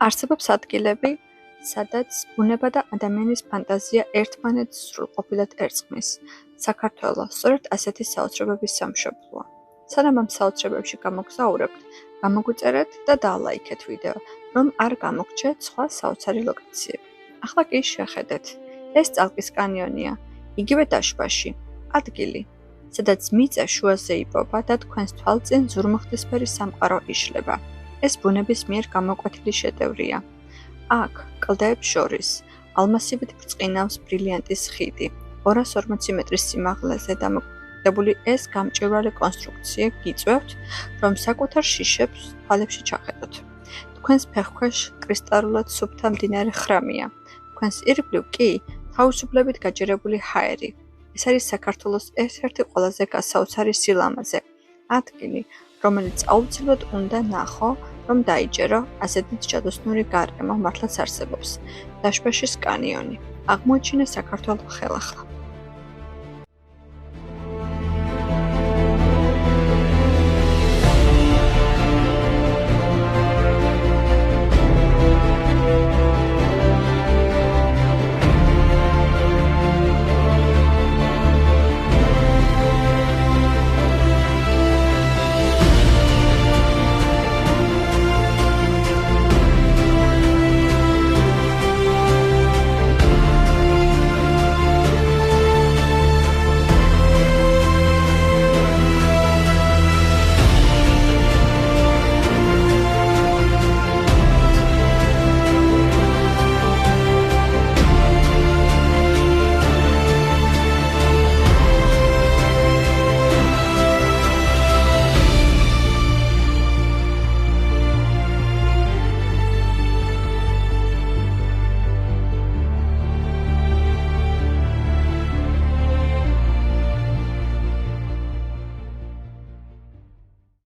არსებობს ადგილები, სადაც ბუნება და ადამიანის ფანტაზია ერთმანეთს სრულყოფილად ერწყმის. საქართველო სწორედ ასეთი საოცრებების სამშობლოა. სანამ ამ საოცრებებში გამოგზაურებთ, გამოგვიწერეთ და დალაიქეთ ვიდეო, რომ არ გამოგჩეთ სხვა საოცარი ლოკაციები. ახლა კი შეხედეთ. ეს წალკის კანიონია, იგივე დაშბაში, ადგილი, სადაც მიწა შუაზე იპოვა და თქვენს თვალწინ ზურმუხტისფერი სამყარო იშლება. ეს ბუნების მიერ გამოკვეთილი შედევრია. აქ, კლდეებს შორის, ალმასივით ბრწყინავს ბრილიანტის ხიდი. 240 მეტრის სიმაღლეზე დამოკიდებული ეს გამჭვირვალე კონსტრუქცია გიწვევთ, რომ საკუთარ შიშებს თვალებში ჩახედოთ. თქვენს ფეხქვეშ კრისტალურად სუფთა მდინარე ხრამია. თქვენს ირგვლივ კი თავისუფლებით გაჯერებული ჰაერი. ეს არის საქართველოს ერთ-ერთი ყველაზე გასაოცარი სილამაზე. ადგილი, რომელიც აუცილებლად უნდა ნახო, რომ დაიჯერო, ასეთიც ჯადოსნური გარემო მართლაც არსებობს. დაშბაშის კანიონი. აღმოაჩინე საქართველო ხელახლა.